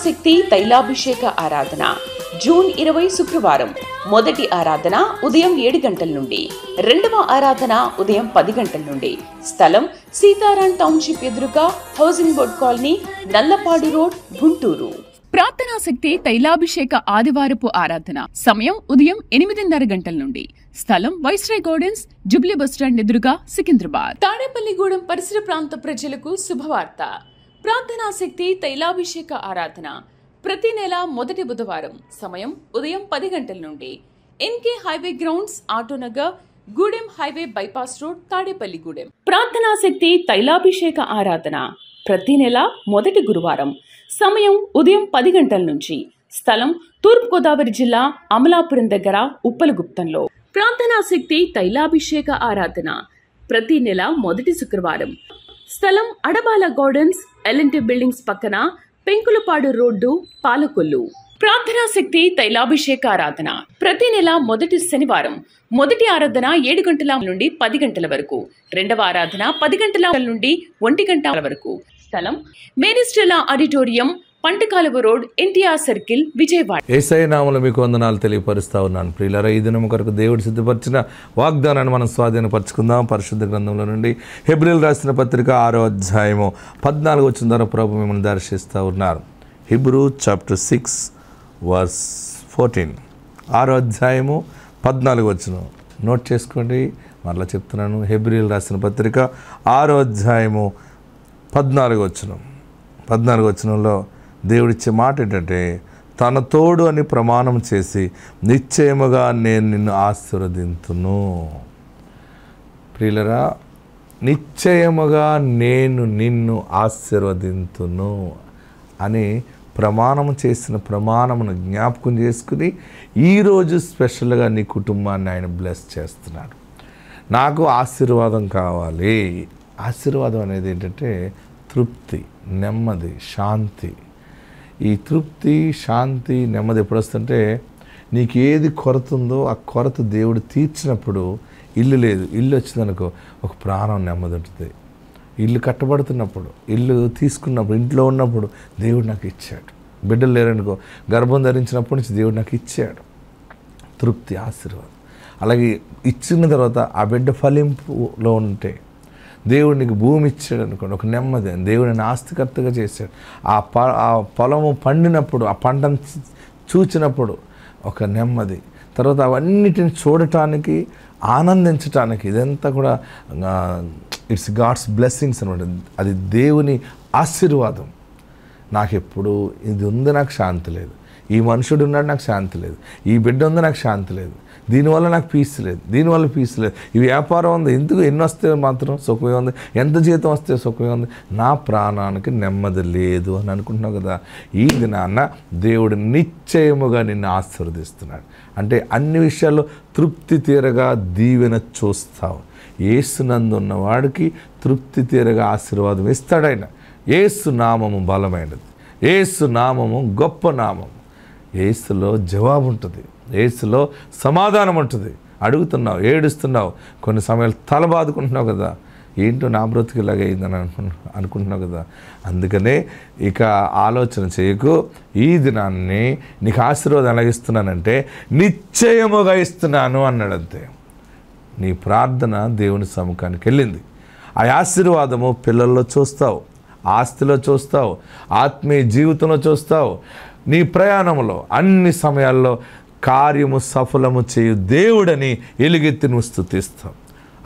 శక్తి తైలాభిషేక ఆరాధన జూన్ 20 శుక్రవారం. మొదటి ఆరాధన ఉదయం 7 గంటల నుండి, రెండవ ఆరాధన ఉదయం 10 గంటల నుండి. స్థలం సీతారాం టౌన్షిప్ ఎదురుగా housing board colony, Nallapadu road, Guntur. ప్రార్థనా శక్తి తైలాభిషేక ఆదివారపు ఆరాధన సమయం ఉదయం 8:30 గంటల నుండి. స్థలం వైస్రాయ్ గార్డెన్స్, జుబ్లీ బస్టాండ్ ఎదురుగా, సికింద్రాబాద్. తాడేపల్లిగూడెం పరిసర ప్రాంత ప్రజలకు శుభవార్త. ప్రార్థనా శక్తి తైలాభిషేక ఆరాధన ప్రతి నెల మొదటి బుధవారం. సమయం ఉదయం 10 గంటల నుండి. NK highway grounds, Autonagar, Gudem highway bypass road, Tadepalligudem. ప్రార్థనా శక్తి తైలాభిషేక ఆరాధన ప్రతి నెల మొదటి గురువారం. సమయం ఉదయం 10 గంటల నుంచి. స్థలం తూర్పుగోదావరి జిల్లా, అమలాపురం దగ్గర, ఉప్పలగుప్తంలో. ప్రార్థనా శక్తి తైలాభిషేక ఆరాధన ప్రతి నెల మొదటి శుక్రవారం. స్థలం అడబాల గార్డెన్స్, ఎల్ఎన్టీ బిల్డింగ్స్ పక్కన, పెంకులపాడు రోడ్డు, పాలకొల్లు. ప్రార్థనా శక్తి తైలాభిషేక ఆరాధన ప్రతి నెల మొదటి శనివారం. మొదటి ఆరాధన 7 గంటల నుండి 10 గంటల వరకు. రెండవ ఆరాధన 10 గంటల నుండి 1 గంట వరకు. స్థలం మేనిస్టెలా auditorium, పంటకాలువ road, NTR circle, Vijayawada. యేసయ్య నామములో మీకు వందనాలు తెలియపరుస్తా ఉన్నాను. ప్రియులారా, ఈ దినం కొరకు దేవుడు సిద్ధపరిచిన వాగ్దానాన్ని మనం స్వాధీనపరచుకుందాం. పరిశుద్ధ గ్రంథంలో నుండి హెబ్రీయులకు రాసిన పత్రిక 6వ అధ్యాయము 14 వచనం ద్వారా ప్రభు మిమ్మల్ని దర్శిస్తూ ఉన్నారు. Hebrew chapter 6 verse 14. 6వ అధ్యాయము 14 వచనం నోట్ చేసుకోండి. మరలా చెప్తున్నాను. హెబ్రీయులకు రాసిన పత్రిక 6వ అధ్యాయము 14 వచనం. 14 వచనంలో దేవుడిచ్చే మాట ఏంటంటే, తన తోడు అని ప్రమాణం చేసి నిశ్చయముగా నేను నిన్ను ఆశీర్వదింతును. ప్రియులరా, నిశ్చయముగా నేను నిన్ను ఆశీర్వదింతును అని ప్రమాణం చేసిన ప్రమాణమును జ్ఞాపకం చేసుకుని ఈరోజు స్పెషల్గా నీ కుటుంబాన్ని ఆయన బ్లెస్ చేస్తున్నాడు. నాకు ఆశీర్వాదం కావాలి. ఆశీర్వాదం అనేది ఏంటంటే తృప్తి, నెమ్మది, శాంతి. ఈ తృప్తి, శాంతి, నెమ్మది ఎప్పుడు వస్తుంటే, నీకు ఏది కొరత ఉందో ఆ కొరత దేవుడు తీర్చినప్పుడు, ఇల్లు లేదు, ఇల్లు వచ్చిందనుకో ఒక ప్రాణం నెమ్మది ఉంటుంది. ఇల్లు కట్టబడుతున్నప్పుడు, ఇల్లు తీసుకున్నప్పుడు, ఇంట్లో ఉన్నప్పుడు దేవుడు నాకు ఇచ్చాడు. బిడ్డలు లేరనుకో, గర్భం ధరించినప్పటి నుంచి దేవుడు నాకు ఇచ్చాడు. తృప్తి, ఆశీర్వాదం. అలాగే ఇచ్చిన తర్వాత ఆ బిడ్డ ఫలింపులో ఉంటే, దేవుడు నీకు భూమి ఇచ్చాడు అనుకోండి, ఒక నెమ్మది. దేవుడిని ఆస్తికర్తగా చేశాడు. ఆ పొలము పండినప్పుడు, ఆ పంటను చూచినప్పుడు ఒక నెమ్మది. తర్వాత అవన్నిటిని చూడటానికి, ఆనందించటానికి, ఇదంతా కూడా ఇట్స్ గాడ్స్ బ్లెస్సింగ్స్ అనమాట. అది దేవుని ఆశీర్వాదం. నాకెప్పుడు ఇది ఉంది, నాకు శాంతి లేదు. ఈ మనుషుడు ఉన్నాడు, నాకు శాంతి లేదు. ఈ బిడ్డ ఉంది, నాకు శాంతి లేదు. దీనివల్ల నాకు పీస్ లేదు, దీనివల్ల పీస్ లేదు. ఈ వ్యాపారం ఉంది, ఎందుకు ఎన్ని వస్తే మాత్రం సుఖమే ఉంది, ఎంత జీతం వస్తే సుఖమే ఉంది, నా ప్రాణానికి నెమ్మది లేదు అని అనుకుంటున్నావు కదా. ఈ దినాన్న దేవుడు నిశ్చయముగా నిన్ను ఆశీర్వదిస్తున్నాడు. అంటే అన్ని విషయాల్లో తృప్తి తీరగా దీవెన చూస్తావు. యేసునందు ఉన్నవాడికి తృప్తి తీరగా ఆశీర్వాదం ఇస్తాడైనా. యేసు నామము బలమైనది, యేసు నామము గొప్ప నామం. యేసులో జవాబు ఉంటుంది, యేసులో సమాధానం ఉంటుంది. అడుగుతున్నావు, ఏడుస్తున్నావు, కొన్ని సమయాలు తల బాదుకుంటున్నావు కదా, ఏంటో నా బ్రతుకు ఇలాగైందని అనుకుంటున్నావు కదా. అందుకనే ఇక ఆలోచన చేయకు. ఈ దినాన్ని నీకు ఆశీర్వాదం ఎలాగిస్తున్నానంటే నిశ్చయముగా ఇస్తున్నాను అన్నాడు. అంతే. నీ ప్రార్థన దేవుని సముఖానికి వెళ్ళింది. ఆ ఆశీర్వాదము పిల్లల్లో చూస్తావు, ఆస్తిలో చూస్తావు, ఆత్మీయ జీవితంలో చూస్తావు. నీ ప్రయాణంలో అన్ని సమయాల్లో కార్యము సఫలము చేయు దేవుడని ఎలుగెత్తి నువ్వు స్తుతిస్తావు.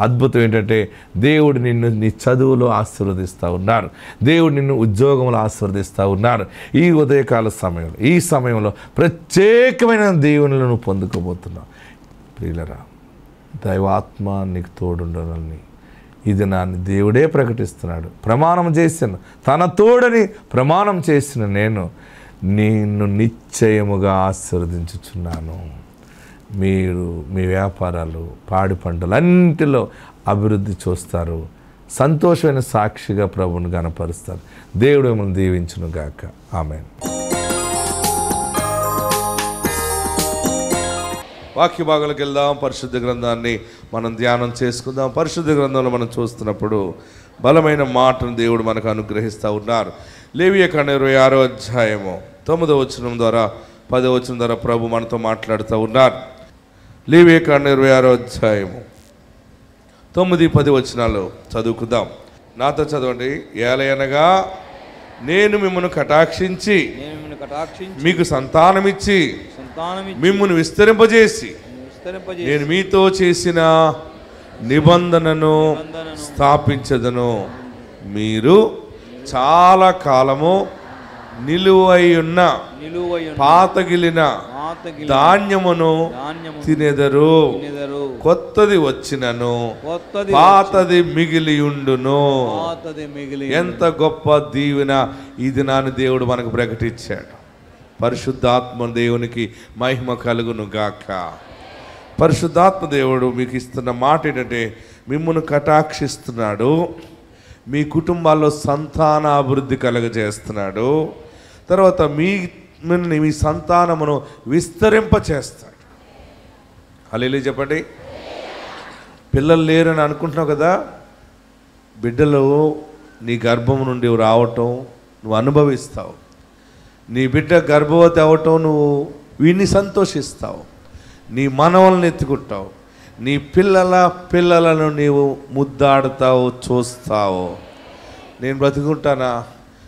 అద్భుతం ఏంటంటే, దేవుడు నిన్ను నీ చదువులో ఆశీర్వదిస్తూ ఉన్నారు. దేవుడు నిన్ను ఉద్యోగంలో ఆశీర్వదిస్తూ ఉన్నారు. ఈ ఉదయకాల సమయంలో, ఈ సమయంలో ప్రత్యేకమైన దీవెనలను నువ్వు పొందుకోబోతున్నావు. ప్రియులరా, దైవాత్మ నీకు తోడుండాలని ఇది నాన్ని దేవుడే ప్రకటిస్తున్నాడు. ప్రమాణం చేసిన, తన తోడని ప్రమాణం చేసిన నేను నిన్ను నిశ్చయముగా ఆశీర్వదించుచున్నాను. మీరు మీ వ్యాపారాలు, పాడి పంటలు అన్నింటిలో అభివృద్ధి చూస్తారు. సంతోషమైన సాక్షిగా ప్రభువును గణపరుస్తారు. దేవుడు మిమ్మల్ని దీవించును గాక. ఆమేన్. వాక్య భాగాలకు వెళ్దాం. పరిశుద్ధ గ్రంథాన్ని మనం ధ్యానం చేసుకుందాం. పరిశుద్ధ గ్రంథంలో మనం చూస్తున్నప్పుడు బలమైన మాటను దేవుడు మనకు అనుగ్రహిస్తూ ఉన్నారు. లేవియకాండం 26వ అధ్యాయము 9వ వచనం ద్వారా 10వ వచనం ద్వారా ప్రభు మనతో మాట్లాడుతూ ఉన్నారు. లేవియకాండం 26వ అధ్యాయము 9-10 వచనాలు చదువుకుందాం. నాతో చదవండి. ఏలయనగా నేను మిమ్మల్ని కటాక్షించి మీకు సంతానమిచ్చి మిమ్మల్ని విస్తరింపజేసి నేను మీతో చేసిన నిబంధనను స్థాపించదను. మీరు చాలా కాలము నిలువై ఉన్న పాతగిలిన ధాన్యమును తినెదరు. కొత్తది వచ్చినను పాతది మిగిలియుండును. ఎంత గొప్ప దీవెన ఈ దినాన్ని దేవుడు మనకు ప్రకటించాడు. పరిశుద్ధాత్మ దేవునికి మహిమ కలుగును గాక. పరిశుద్ధాత్మ దేవుడు మీకు ఇస్తున్న మాట ఏంటంటే, మిమ్మల్ని కటాక్షిస్తున్నాడు, మీ కుటుంబాల్లో సంతాన అభివృద్ధి కలుగజేస్తున్నాడు, తర్వాత మీ సంతానమును విస్తరింపచేస్తాడు. హల్లెలూయా చెప్పండి. పిల్లలు లేరని అనుకుంటున్నావు కదా, బిడ్డలు నీ గర్భం నుండి రావటం నువ్వు అనుభవిస్తావు. నీ బిడ్డ గర్భవతి అవ్వటం నువ్వు విని సంతోషిస్తావు. నీ మనవలను ఎత్తుకుంటావు. నీ పిల్లలను నీవు ముద్దాడుతావు, చూస్తావు. నేను బ్రతుకుంటానా,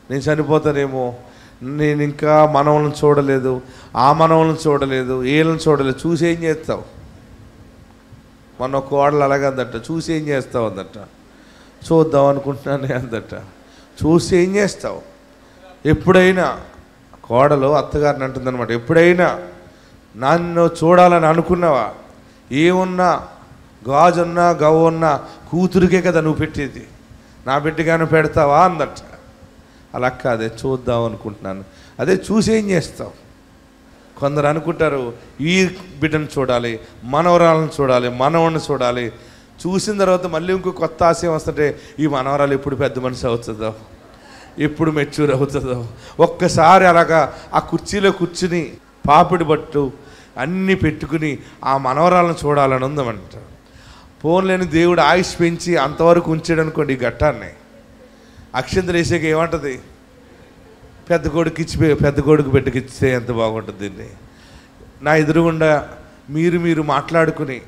నేను చనిపోతానేమో, నేను ఇంకా మనవలను చూడలేదు, ఆ మనవలను చూడలేదు, వీళ్ళని చూడలేదు, చూసి ఏం చేస్తావు? మన కోడలు అలాగందట, చూసి ఏం చేస్తావు అందట. చూద్దాం అనుకుంటున్నానే అందట, చూసి ఏం చేస్తావు? ఎప్పుడైనా కోడలు అత్తగారిని అంటుందన్నమాట, ఎప్పుడైనా నన్ను చూడాలని అనుకున్నావా? ఏమున్నా గాజున్నా గవ్వున్నా కూతురికే కదా నువ్వు పెట్టేది, నా బిడ్డగానే పెడతావా అందట. అలా కాదే, చూద్దాం అనుకుంటున్నాను. అదే చూసి ఏం చేస్తావు? కొందరు అనుకుంటారు ఈ బిడ్డను చూడాలి, మనవరాలను చూడాలి, మనవడిని చూడాలి. చూసిన తర్వాత మళ్ళీ ఇంకో కొత్త ఆశయం వస్తుంటే, ఈ మనవరాలు ఎప్పుడు పెద్ద మనిషి అవుతుందో, ఎప్పుడు మెచ్యూర్ అవుతుందో. ఒక్కసారి అలాగా ఆ కుర్చీలో కూర్చుని పాపిడి పట్టు అన్నీ పెట్టుకుని ఆ మనవరాలను చూడాలని ఉందమంట. పోన్లేని దేవుడు ఆయుష్ పెంచి అంతవరకు ఉంచాడు అనుకోండి. ఈ ఘట్టాన్ని అక్షంతలు వేసాక ఏమంటుంది? పెద్ద కొడుకు బిడ్డకిచ్చితే ఎంత బాగుంటుంది. దీన్ని నా ఎదురుగుండా మీరు మాట్లాడుకుని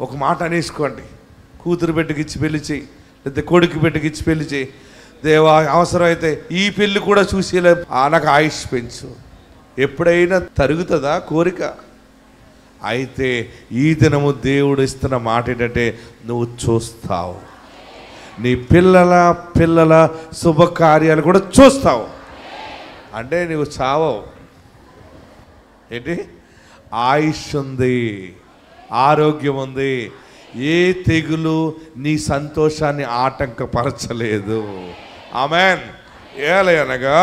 ఒక మాట అనేసుకోండి. కూతురు బిడ్డకిచ్చి పెళ్లి చేయి, లేదా కొడుకు బిడ్డకిచ్చి పెళ్లి చేయి. దేవా అవసరమైతే ఈ పెళ్ళి కూడా చూసేలా నాకు ఆయుష్ పెంచు. ఎప్పుడైనా తరుగుతుందా కోరిక? అయితే ఈ దినము దేవుడు ఇస్తున్న మాట ఏంటంటే, నువ్వు చూస్తావు, నీ పిల్లల శుభకార్యాలు కూడా చూస్తావు. అంటే నువ్వు చావవు. ఏంటి? ఆయుష్ ఉంది, ఆరోగ్యం ఉంది, ఏ తెగులు నీ సంతోషాన్ని ఆటంకపరచలేదు. ఆమెన్. ఏలయనగా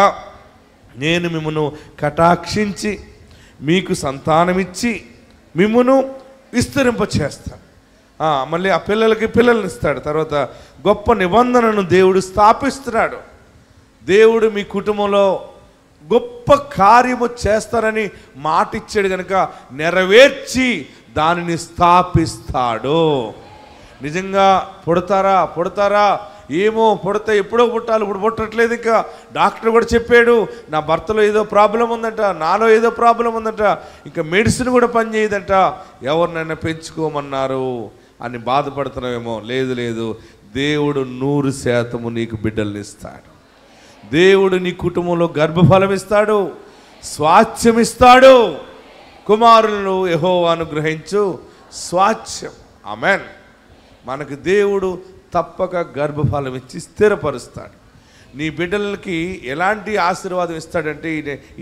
నేను మిమ్మును కటాక్షించి మీకు సంతానమిచ్చి మిమ్మును విస్తరింపచేస్తాను. మళ్ళీ ఆ పిల్లలకి పిల్లల్ని ఇస్తాడు. తర్వాత గొప్ప నిబంధనను దేవుడు స్థాపిస్తున్నాడు. దేవుడు మీ కుటుంబంలో గొప్ప కార్యము చేస్తారని మాట ఇచ్చాడు కనుక నెరవేర్చి దానిని స్థాపిస్తాడు. నిజంగా పుడతారా ఏమో, పుడితే ఎప్పుడో పుట్టాలి, ఇప్పుడు పుట్టట్లేదు. ఇంకా డాక్టర్ కూడా చెప్పాడు, నా భర్తలో ఏదో ప్రాబ్లం ఉందంట, నాలో ఏదో ప్రాబ్లం ఉందంట, ఇంకా మెడిసిన్ కూడా పనిచేయదంట, ఎవరినైనా పెంచుకోమన్నారు అని బాధపడుతున్నావేమో. లేదు, దేవుడు 100% నీకు బిడ్డల్ని ఇస్తాడు. దేవుడు నీ కుటుంబంలో గర్భఫలం ఇస్తాడు, స్వాస్థ్యం ఇస్తాడు. కుమారులను యెహోవా అనుగ్రహించు స్వాస్థ్యం. ఆమెన్. మనకు దేవుడు తప్పక గర్భఫలం ఇచ్చి స్థిరపరుస్తాడు. నీ బిడ్డలకి ఎలాంటి ఆశీర్వాదం ఇస్తాడంటే,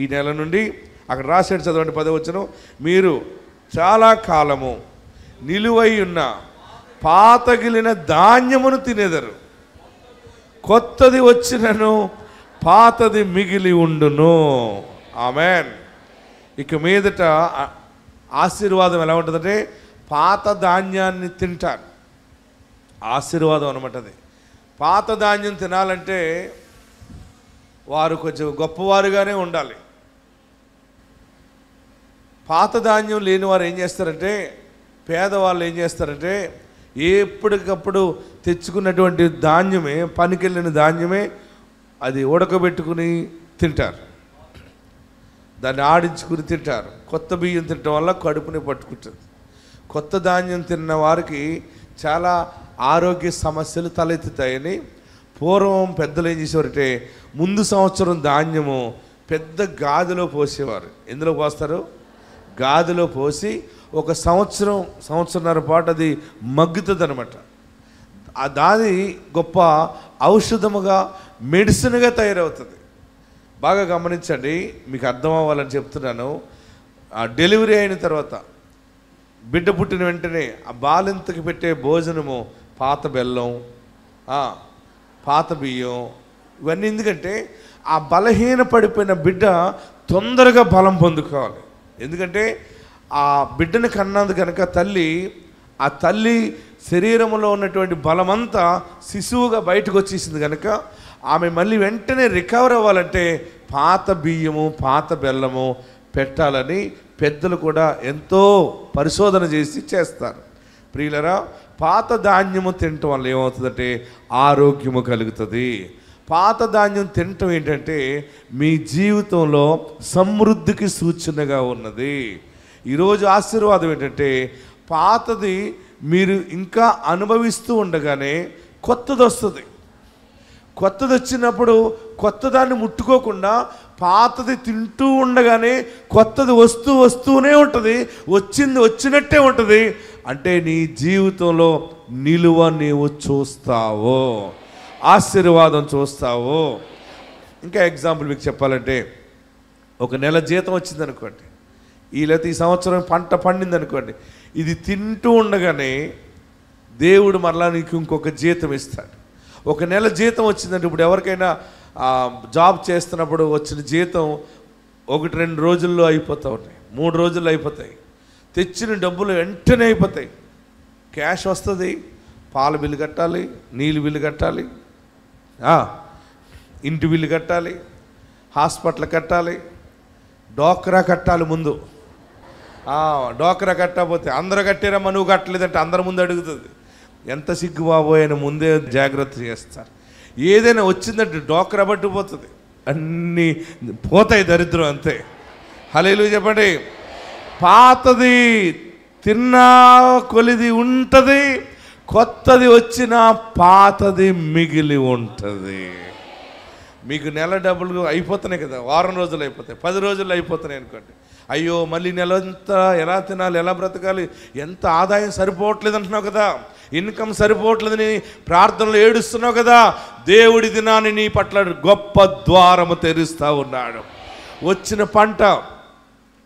ఈ నెల నుండి అక్కడ రాశాడు, చదవండి 10వ వచనం. మీరు చాలా కాలము నిలువై ఉన్న పాతగిలిన ధాన్యమును తినేదరు. కొత్తది వచ్చినను పాతది మిగిలి ఉండును. ఆమెన్. ఇక మీదట ఆశీర్వాదం ఎలా ఉంటుందంటే, పాత ధాన్యాన్ని తింటారు. ఆశీర్వాదం అనమాట అది. పాత ధాన్యం తినాలంటే వారు కొంచెం గొప్పవారుగానే ఉండాలి. పాత ధాన్యం లేని వారు ఏం చేస్తారంటే, పేదవాళ్ళు ఏం చేస్తారంటే, ఎప్పటికప్పుడు తెచ్చుకున్నటువంటి ధాన్యమే, పనికెళ్ళిన ధాన్యమే అది ఉడకబెట్టుకుని తింటారు. దాన్ని ఆడించుకుని తింటారు. కొత్త బియ్యం తినడం వల్ల కడుపుని పట్టుకుంటుంది. కొత్త ధాన్యం తిన్న వారికి చాలా ఆరోగ్య సమస్యలు తలెత్తుతాయని పూర్వం పెద్దలు ఏం చేసేవారంటే ముందు సంవత్సరం ధాన్యము పెద్ద గాదిలో పోసేవారు. ఎందులో పోస్తారు? గాదిలో పోసి ఒక సంవత్సరంన్నర పాటు అది మగ్గుతుంది అనమాట. ఆ దాది గొప్ప ఔషధముగా మెడిసిన్గా తయారవుతుంది. బాగా గమనించండి, మీకు అర్థం అవ్వాలని చెప్తున్నాను. ఆ డెలివరీ అయిన తర్వాత బిడ్డ పుట్టిన వెంటనే ఆ బాలింతకి పెట్టే భోజనము పాత బెల్లం, పాత బియ్యం, ఇవన్నీ ఎందుకంటే ఆ బలహీన పడిపోయిన బిడ్డ తొందరగా బలం పొందుకోవాలి. ఎందుకంటే ఆ బిడ్డని కన్నది కనుక ఆ తల్లి శరీరంలో ఉన్నటువంటి బలమంతా శిశువుగా బయటకు వచ్చేసింది కనుక ఆమె మళ్ళీ వెంటనే రికవర్ అవ్వాలంటే పాత బియ్యము పాత బెల్లము పెట్టాలని పెద్దలు కూడా ఎంతో పరిశోధన చేస్తారు. ప్రియులరా, పాత ధాన్యము తినటం వల్ల ఏమవుతుందంటే ఆరోగ్యము కలుగుతుంది. పాత ధాన్యం తినటం ఏంటంటే మీ జీవితంలో సమృద్ధికి సూచనగా ఉన్నది. ఈరోజు ఆశీర్వాదం ఏంటంటే పాతది మీరు ఇంకా అనుభవిస్తూ ఉండగానే కొత్తది వస్తుంది. కొత్తది వచ్చినప్పుడు కొత్తదాన్ని ముట్టుకోకుండా పాతది తింటూ ఉండగానే కొత్తది వస్తూనే ఉంటుంది. వచ్చింది వచ్చినట్టే ఉంటుంది. అంటే నీ జీవితంలో నిలువ నీవు చూస్తావో, ఆశీర్వాదం చూస్తావో. ఇంకా ఎగ్జాంపుల్ మీకు చెప్పాలంటే, ఒక నెల జీతం వచ్చింది అనుకోండి, ఈ సంవత్సరం పంట పండింది అనుకోండి, ఇది తింటూ ఉండగానే దేవుడు మరలా నీకు ఇంకొక జీతం ఇస్తాడు. ఒక నెల జీతం వచ్చిందంటే, ఇప్పుడు ఎవరికైనా జాబ్ చేస్తున్నప్పుడు వచ్చిన జీతం 1-2 రోజుల్లో అయిపోతూ ఉంటాయి, 3 రోజుల్లో అయిపోతాయి. తెచ్చిన డబ్బులు వెంటనే అయిపోతాయి. క్యాష్ వస్తుంది, పాల బిల్లు కట్టాలి, నీళ్ళు బిల్లు కట్టాలి, ఇంటి బిల్లు కట్టాలి, హాస్పిటల్ కట్టాలి, డోక్రా కట్టాలి. ముందు డోక్రా కట్టకపోతే అందరూ కట్టారమ్మా నువ్వు కట్టలేదంటే అందరి ముందు అడుగుతుంది. ఎంత సిగ్గు బాబోయ్ అని ముందే జాగ్రత్త చేస్తారు. ఏదైనా వచ్చిందంటే డోక్రా పట్టిపోతుంది, అన్నీ పోతాయి, దరిద్రం అంతే. హల్లెలూయా చెప్పండి. పాతది తిన్నా కొలిది ఉంటుంది, కొత్తది వచ్చినా పాతది మిగిలి ఉంటుంది. మీకు నెల డబ్బులు అయిపోతున్నాయి కదా, వారం రోజులు అయిపోతాయి, 10 రోజులు అయిపోతున్నాయి అనుకోండి. అయ్యో మళ్ళీ నెలంతా ఎలా తినాలి, ఎలా బ్రతకాలి, ఎంత ఆదాయం సరిపోవట్లేదు అంటున్నావు కదా, ఇన్కమ్ సరిపోవట్లేదని ప్రార్థనలు ఏడుస్తున్నావు కదా. దేవుడి దినాన్ని నీ పట్ల గొప్ప ద్వారము తెరుస్తూ ఉన్నాడు. వచ్చిన పంట,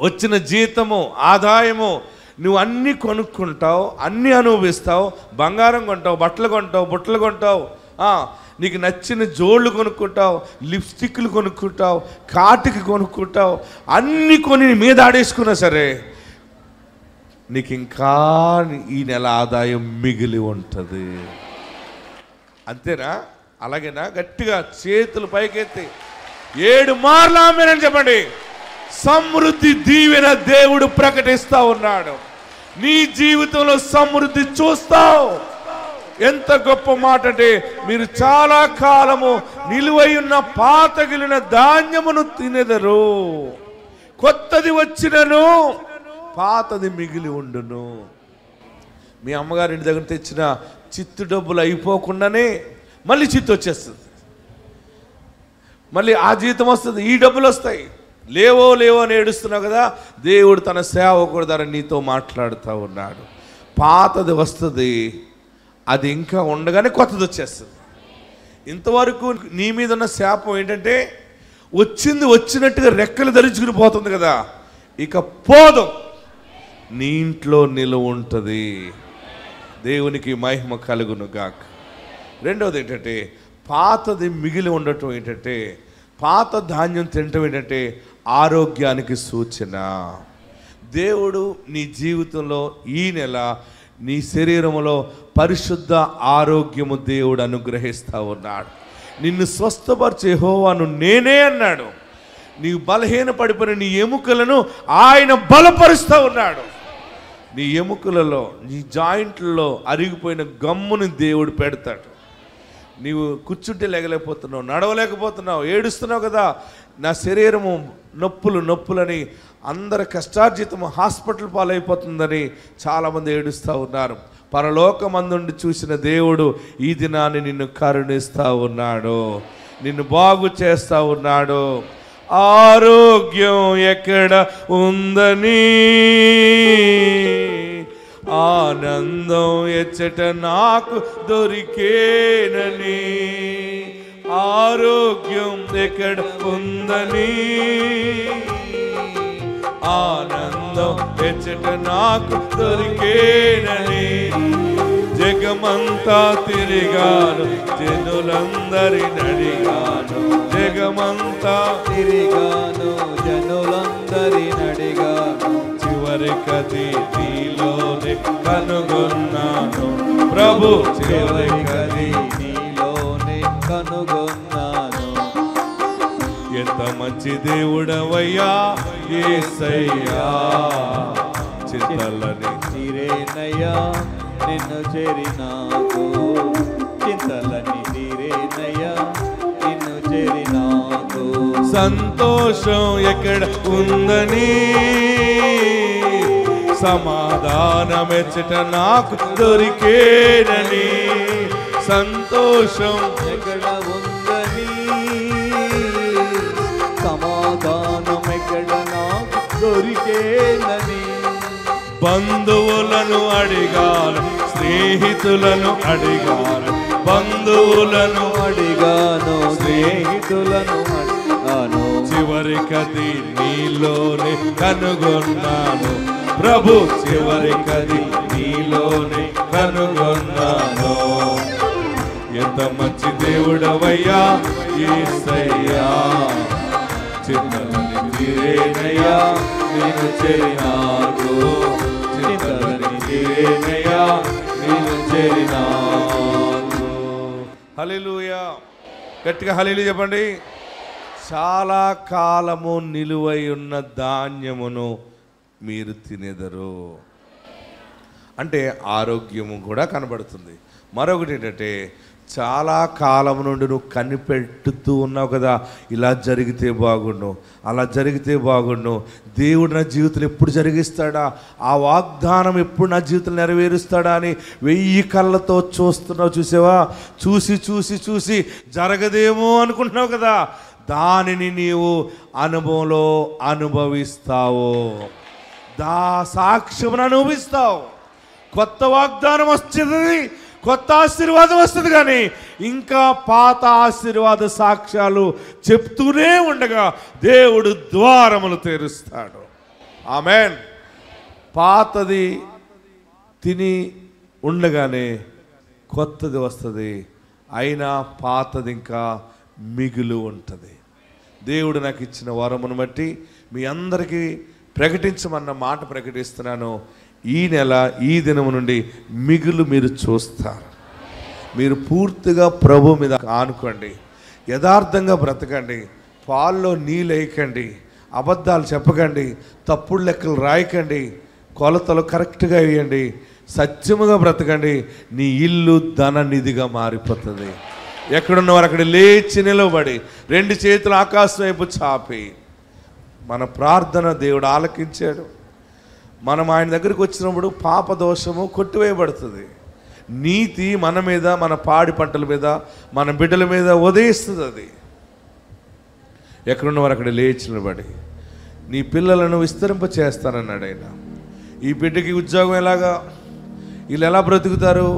వచ్చిన జీతము, ఆదాయము, నువ్వు అన్నీ కొనుక్కుంటావు, అన్నీ అనుభవిస్తావు. బంగారం కొంటావు, బట్టలు కొంటావు, బుట్టలు కొంటావు, నీకు నచ్చిన జోళ్ళు కొనుక్కుంటావు, లిప్స్టిక్లు కొనుక్కుంటావు, కాటుకి కొనుక్కుంటావు, అన్నీ కొని మీద ఆడేసుకున్నా సరే నీకు ఇంకా ఈ నెల ఆదాయం మిగిలి ఉంటుంది. అంతేనా? అలాగేనా? గట్టిగా చేతులు పైకెత్తి 7 మార్లు ఆమేనని చెప్పండి. సమృద్ధి దీవెన దేవుడు ప్రకటిస్తూ ఉన్నాడు. నీ జీవితంలో సమృద్ధి చూస్తావు. ఎంత గొప్ప మాట అంటే, మీరు చాలా కాలము నిలువైయున్న పాతగిలిన ధాన్యమును తినెదరు, కొత్తది వచ్చినను పాతది మిగిలి ఉండును. మీ అమ్మగారి ఇంటి దగ్గర తెచ్చిన చిత్తు డబ్బులు అయిపోకుండానే మళ్ళీ చిత్తు వచ్చేస్తుంది, మళ్ళీ ఆ జీతం వస్తుంది, ఈ డబ్బులు వస్తాయి. లేవో అని ఏడుస్తున్నావు కదా, దేవుడు తన సేవకుడి ద్వారా నీతో మాట్లాడుతూ ఉన్నాడు. పాతది వస్తుంది, అది ఇంకా ఉండగానే కొత్తది వచ్చేస్తుంది. ఇంతవరకు నీ మీద ఉన్న శాపం ఏంటంటే వచ్చింది వచ్చినట్టుగా రెక్కలు ధరించుకుని పోతుంది కదా, ఇక పోదు, నీ ఇంట్లో నిలువ ఉంటుంది. దేవునికి మహిమ కలుగును గాక. రెండవది ఏంటంటే, పాతది మిగిలి ఉండటం ఏంటంటే, పాత ధాన్యం తినటం ఏంటంటే ఆరోగ్యానికి సూచన. దేవుడు నీ జీవితంలో ఈ నెల నీ శరీరంలో పరిశుద్ధ ఆరోగ్యము దేవుడు అనుగ్రహిస్తూ ఉన్నాడు. నిన్ను స్వస్థపరిచే యెహోవాను నేనే అన్నాడు. నీవు బలహీన పడిపోయిన నీ ఎముకలను ఆయన బలపరుస్తూ ఉన్నాడు. నీ ఎముకలలో, నీ జాయింట్లలో అరిగిపోయిన గమ్ముని దేవుడు పెడతాడు. నీవు కూర్చుంటే లేగలేకపోతున్నావు, నడవలేకపోతున్నావు, ఏడుస్తున్నావు కదా, నా శరీరము నొప్పులని అందరి కష్టార్జితం హాస్పిటల్ పాలైపోతుందని చాలామంది ఏడుస్తూ ఉన్నారు. పరలోకమందుండి చూసిన దేవుడు ఈ దినాన్ని నిన్ను కరుణిస్తూ ఉన్నాడు, నిన్ను బాగు చేస్తూ ఉన్నాడు. ఆరోగ్యం ఎక్కడ ఉందని ఆనందం ఎచ్చట నాకు దొరికేనని, ఆరోగ్యం ఎక్కడ ఉందని ఆనందం ఎచ్చట నాకు దొరికేనని, జగమంతా తిరిగాను జనులందరిని అడిగాను, జగమంతా తిరిగాను జనులందరిని అడిగాను, చివరికది నీలోనే కనుగొన్నాను ప్రభు, చివరికది నీలోనే కనుగొన్నాను. ఎంత మంచి దేవుడవయ్యా యేసయ్యా, చింతలని తీరేనయ్యా నిన్ను చేరినాకు, చింతలని తీరేనయ్యా నిన్ను చేరినాకు. సంతోషం ఎక్కడ ఉందని సమాధానం ఎచ్చట నాకు దొరికేనని, సంతోషం ఎక్కడ ఉందని సమాధానం ఎక్కడ నాకు దొరికేనని, బంధువులను అడిగాను స్నేహితులను అడిగాను, బంధువులను అడిగాను స్నేహితులను అడిగాను, చివరికది నీలోనే కనుగొన్నాను ప్రభు, చివరికది నీలోనే కనుగొన్నాను. ఎంత మంచి దేవుడవయ్యా యేసయ్యా, చింతలని తీరేనయ్యా నేను చేరినాకు, చింతలని తీరేనయ్యా నేను చేరినాకు. హల్లెలూయా, గట్టిగా హల్లెలూయా చెప్పండి. చాలా కాలము నిలువై ఉన్న ధాన్యమును మీరు తినేదరు అంటే ఆరోగ్యము కూడా కనబడుతుంది. మరొకటి ఏంటంటే చాలా కాలం నుండి నువ్వు కనిపెట్టుతూ ఉన్నావు కదా, ఇలా జరిగితే బాగుండు, అలా జరిగితే బాగుండు, దేవుడు నా జీవితంలో ఎప్పుడు జరిగిస్తాడా, ఆ వాగ్దానం ఎప్పుడు నా జీవితంలో నెరవేరుస్తాడా అని 1000 కళ్ళతో చూస్తున్నావు. చూసావా, చూసి చూసి చూసి జరగదేమో అనుకుంటున్నావు కదా, దానిని నీవు అనుభవంలో అనుభవిస్తావు, సాక్ష్యమును అనుభవిస్తావు. కొత్త వాగ్దానం వస్తుంది, కొత్త ఆశీర్వాదం వస్తుంది, కానీ ఇంకా పాత ఆశీర్వాద సాక్ష్యాలు చెప్తూనే ఉండగా దేవుడు ద్వారములు తెరుస్తాడు. ఆమేన్. పాతది తిని ఉండగానే కొత్తది వస్తుంది, అయినా పాతది ఇంకా మిగులు ఉంటుంది. దేవుడు నాకు ఇచ్చిన వరమును బట్టి మీ అందరికీ ప్రకటించమన్న మాట ప్రకటిస్తున్నాను. ఈ నెల ఈ దినము నుండి మిగులు మీరు చూస్తారు. మీరు పూర్తిగా ప్రభు మీద ఆనుకోండి, యథార్థంగా బ్రతకండి, పాల్లో నీళ్ళు వేయకండి, అబద్ధాలు చెప్పకండి, తప్పుడు లెక్కలు రాయకండి, కొలతలు కరెక్ట్గా వేయండి, సత్యముగా బ్రతకండి. నీ ఇల్లు ధన నిధిగా మారిపోతుంది. ఎక్కడున్నవారు అక్కడ లేచి నిలబడి 2 చేతులు ఆకాశం వైపు చాపి మన ప్రార్థన దేవుడు ఆలకించాడు. మనం ఆయన దగ్గరికి వచ్చినప్పుడు పాప దోషము కొట్టివేయబడుతుంది. నీతి మన మీద, మన పాడి పంటల మీద, మన బిడ్డల మీద ఉదయిస్తుంది. అది ఎక్కడున్నవారు అక్కడ లేచి నిలబడి నీ పిల్లలను విస్తరింప చేస్తానన్నాడు ఆయన. ఈ బిడ్డకి ఉద్యోగం ఎలాగా, వీళ్ళు ఎలా బ్రతుకుతారు,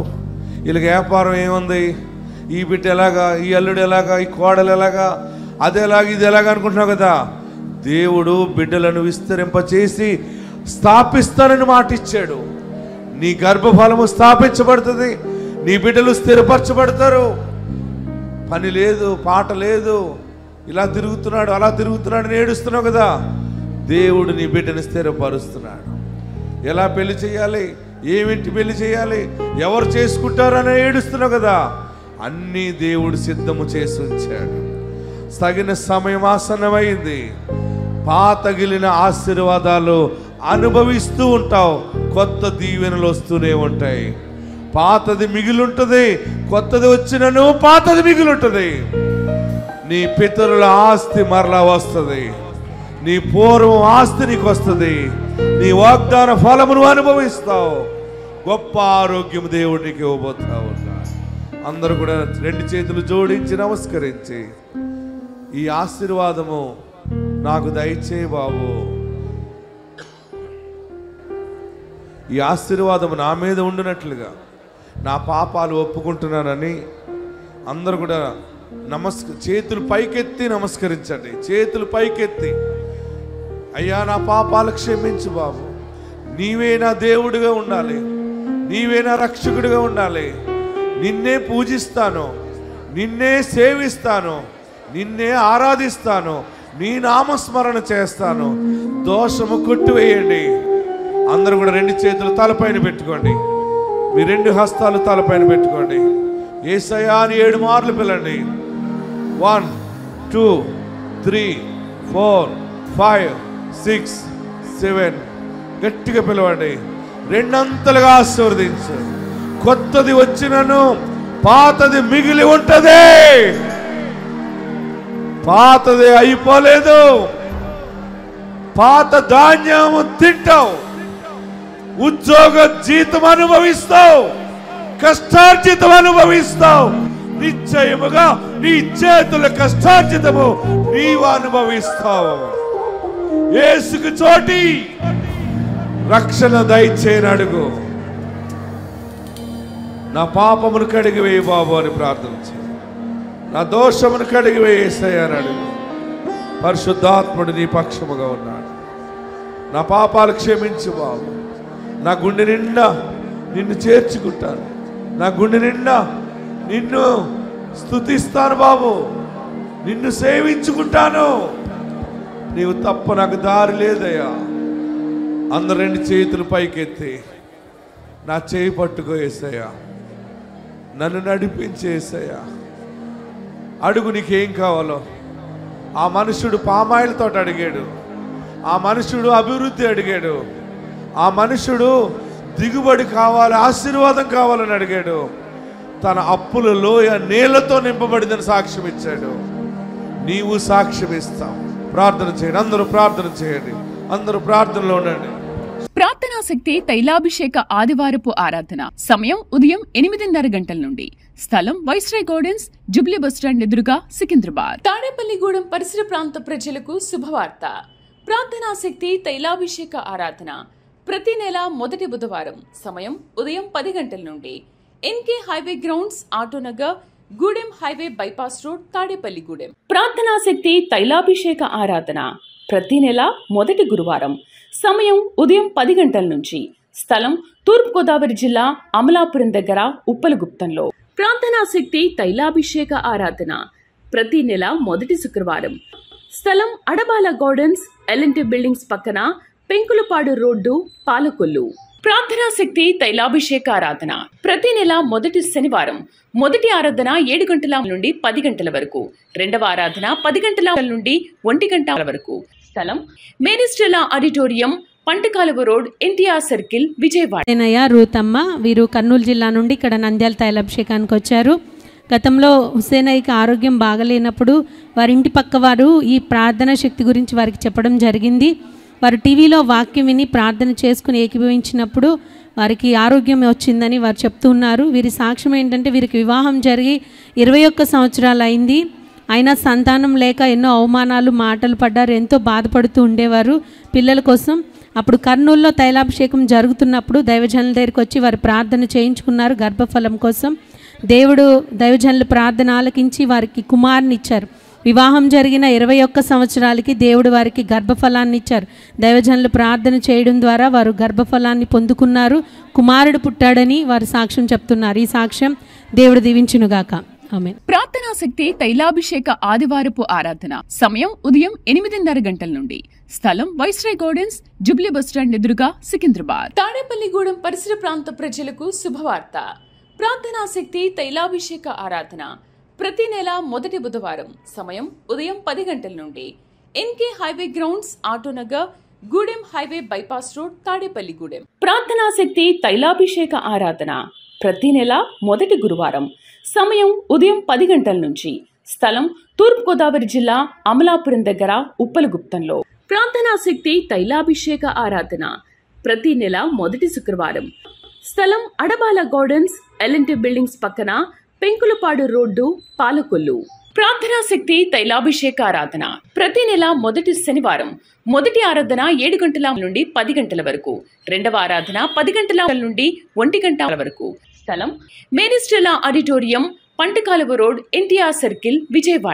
వీళ్ళకి వ్యాపారం ఏముంది, ఈ బిడ్డ ఎలాగా, ఈ అల్లుడు ఎలాగా, ఈ కోడలు ఎలాగా, అదేలాగా ఇది ఎలాగా అనుకుంటున్నావు కదా. దేవుడు బిడ్డలను విస్తరింపచేసి స్థాపిస్తానని మాట ఇచ్చాడు. నీ గర్భఫలము స్థాపించబడుతుంది, నీ బిడ్డలు స్థిరపరచబడతారు. పని లేదు, పాట లేదు, ఇలా తిరుగుతున్నాడు అలా తిరుగుతున్నాడు అని ఏడుస్తున్నావు కదా. దేవుడు నీ బిడ్డను స్థిరపరుస్తున్నాడు. ఎలా పెళ్లి చేయాలి, ఏమిటి పెళ్లి చేయాలి, ఎవరు చేసుకుంటారని ఏడుస్తున్నావు కదా. అన్నీ దేవుడు సిద్ధము చేసి ఉంచాడు. తగిన సమయం ఆసన్నమైంది. పాతగిలిన ఆశీర్వాదాలు అనుభవిస్తూ ఉంటావు, కొత్త దీవెనలు వస్తూనే ఉంటాయి. పాతది మిగిలుంటుంది, కొత్తది వచ్చినను పాతది మిగిలుంటుంది. నీ పితరుల ఆస్తి మరలా వస్తుంది, నీ పూర్వం ఆస్తి నీకు వస్తుంది. నీ వాగ్దాన ఫలమును అనుభవిస్తావు. గొప్ప ఆరోగ్యం దేవుడికి ఇవ్వబోతా ఉన్నాడు. అందరూ కూడా రెండు చేతులు జోడించి నమస్కరించి, ఈ ఆశీర్వాదము నాకు దయచేయి బాబు, ఈ ఆశీర్వాదము నా మీద ఉండినట్లుగా నా పాపాలు ఒప్పుకుంటున్నానని అందరూ కూడా చేతులు పైకెత్తి నమస్కరించండి. చేతులు పైకెత్తి, అయ్యా నా పాపాలు క్షమించు బాబు, నీవే నా దేవుడిగా ఉండాలి, నీవే నా రక్షకుడిగా ఉండాలి, నిన్నే పూజిస్తాను, నిన్నే సేవిస్తాను, నిన్నే ఆరాధిస్తాను, నీ నామస్మరణ చేస్తాను. దోషము కొట్టివేయండి. అందరూ కూడా రెండు చేతులు తలపైన పెట్టుకోండి. మీ రెండు హస్తాలు తలపైన పెట్టుకోండి. యేసయ్యా అని 7 మార్లు పిలండి. 1 2 3 4 5 6 7 గట్టిగా పిలవండి. రెండంతలుగా ఆశీర్వదించు. కొత్తది వచ్చినను పాతది మిగిలి ఉంటది. పాతది అయిపోలేదు. పాత ధాన్యము తింటావు, ఉద్యోగ జీతం అనుభవిస్తావు, కష్టార్జితం అనుభవిస్తావు. నిశ్చయముగా నీ చేతుల కష్టార్జితము నీవు అనుభవిస్తావు. యేసుకు చోటి రక్షణ దయచేయని అడుగు. నా పాపమును కడిగివేయి బాబు అని ప్రార్థించు. నా దోషమును కడిగివేయి యేసయ్యా అని అడుగు. పరిశుద్ధాత్ముడు నీ పక్షముగా ఉన్నాడు. నా పాపాలు క్షమించు బాబు. నా గుండె నిండా నిన్ను చేర్చుకుంటాను. నా గుండె నిండా నిన్ను స్తుతిస్తాను బాబు, నిన్ను సేవించుకుంటాను. నీవు తప్ప నాకు దారి లేదయ్యా. అందరు రెండు చేతులు పైకెత్తి నా చేయి పట్టుకో యేసయ్యా, నన్ను నడిపించేసయ్యా. అడుగు నీకేం కావాలో. ఆ మనుషుడు పామాయిల్ తోట అడిగాడు, ఆ మనుషుడు అభివృద్ధి అడిగాడు, ఆ మనుషుడు దిగుబడి కావాలి, ఆశీర్వాదం కావాలని అడిగాడు. తన అప్పుల లోయ నీళ్లతో నింపబడిందని సాక్ష్యం ఇచ్చాడు. నీవు సాక్ష్యం ఇస్తావు. ప్రార్థన చేయండి. అందరూ ప్రార్థన చేయండి. అందరూ ప్రార్థనలో ఉండండి. ప్రార్థనా శక్తి తైలాభిషేక ఆదివారపు ఆరాధన సమయం ఉదయం 8:30 గంటల నుండి. స్థలం వైస్రాయ్ గార్డెన్స్, జుబ్లీ బస్టాండ్ ఎదురుగా, సికింద్రాబాద్. తాడేపల్లిగూడెం పరిసర ప్రాంత ప్రజలకు శుభవార్త. ప్రార్థనా శక్తి తైలాభిషేక ఆరాధన ప్రతి నెల మొదటి బుధవారం సమయం ఉదయం 10 గంటల నుండి. NK highway grounds, Autonagar, Gudem highway bypass road, Tadepalligudem. ప్రార్థనా శక్తి తైలాభిషేక ఆరాధన ప్రతి నెల మొదటి గురువారం సమయం ఉదయం 10 గంటల నుంచి. స్థలం తూర్పుగోదావరి జిల్లా, అమలాపురం దగ్గర, ఉప్పలగుప్తంలో. ప్రార్థనా శక్తి తైలాభిషేక ఆరాధన ప్రతి నెల మొదటి శుక్రవారం. స్థలం అడబాల గార్డెన్స్, ఎల్ఎన్టీ బిల్డింగ్స్ పక్కన, పెంకులపాడు రోడ్డు, పాలకొల్లు. ప్రార్థనా శక్తి తైలాభిషేక ఆరాధన ప్రతి నెల మొదటి శనివారం. మొదటి ఆరాధన 7 గంటల నుండి 10 గంటల వరకు. రెండవ ఆరాధన 10 గంటల నుండి 1 గంట వరకు. స్థలం మేరీస్టెల్లా auditorium, పంటకాలువ road, NTR circle, Vijayawada. Ruthamma, వీరు కర్నూలు జిల్లా నుండి ఇక్కడ నంద్యాల తైలాభిషేకానికి వచ్చారు. గతంలో హుసేనయ్యకి ఆరోగ్యం బాగలేనప్పుడు వారి ఇంటి పక్క వారు ఈ ప్రార్థన శక్తి గురించి వారికి చెప్పడం జరిగింది. వారు టీవీలో వాక్యం విని ప్రార్థన చేసుకుని ఏకీభవించినప్పుడు వారికి ఆరోగ్యం వచ్చిందని వారు చెప్తున్నారు. వీరి సాక్ష్యం ఏంటంటే, వీరికి వివాహం జరిగి 21 సంవత్సరాలు అయింది. అయినా సంతానం లేక ఎన్నో అవమానాలు, మాటలు పడ్డారు. ఎంతో బాధపడుతూ ఉండేవారు పిల్లల కోసం. అప్పుడు కర్నూలులో తైలాభిషేకం జరుగుతున్నప్పుడు దైవజనుల దగ్గరికి వచ్చి వారు ప్రార్థన చేయించుకున్నారు గర్భఫలం కోసం. దేవుడు దైవజనుల ప్రార్థన ఆలకించి వారికి కుమారుని ఇచ్చారు. వివాహం జరిగిన 21 సంవత్సరాలకి దేవుడు వారికి గర్భఫలాన్ని ఇచ్చారు. దైవజనులు ప్రార్థన చేయడం ద్వారా వారు గర్భఫలాన్ని పొందుకున్నారు. కుమారుడు పుట్టాడని వారు సాక్ష్యం చెప్తున్నారు. ఈ సాక్ష్యం దేవుడు దీవించునుగాక. ఆమేన్. ప్రార్థనా శక్తి తైలాభిషేక ఆదివారపు ఆరాధన సమయం ఉదయం 8:30 గంటల నుండి. స్థలం వైస్రాయ్ గార్డెన్స్, జుబ్లీ బస్టాండ్ ఎదురుగా, సికింద్రాబాద్. తాడేపల్లిగూడెం పరిసర ప్రాంత ప్రజలకు శుభవార్త. ప్రార్థనా శక్తి తైలాభిషేక ఆరాధన ప్రతి నెల మొదటి బుధవారం సమయం ఉదయం 10 గంటల నుండి. NK highway grounds, Autonagar, Gudem highway bypass road, Tadepalligudem. ప్రార్థనా శక్తి తైలాభిషేక ఆరాధన ప్రతి నెల మొదటి గురువారం సమయం ఉదయం 10 గంటల నుంచి. స్థలం తూర్పుగోదావరి జిల్లా, అమలాపురం దగ్గర, ఉప్పలగుప్తంలో. ప్రార్థనా శక్తి తైలాభిషేక ఆరాధన ప్రతి నెల మొదటి శుక్రవారం. స్థలం అడబాల గార్డెన్స్, ఎల్ఎన్టీ బిల్డింగ్స్ పక్కన, పెంకులపాడు రోడ్డు, పాలకొల్లు. ప్రార్థనా శక్తి తైలాభిషేక ఆరాధన ప్రతి నెల మొదటి శనివారం. మొదటి ఆరాధన 7 గంటల నుండి 10 గంటల వరకు, రెండవ ఆరాధన 10 గంటల నుండి 1 గంట వరకు. స్థలం Mary Stella auditorium, పంటకాలువ road, NTR circle, Vijayawada.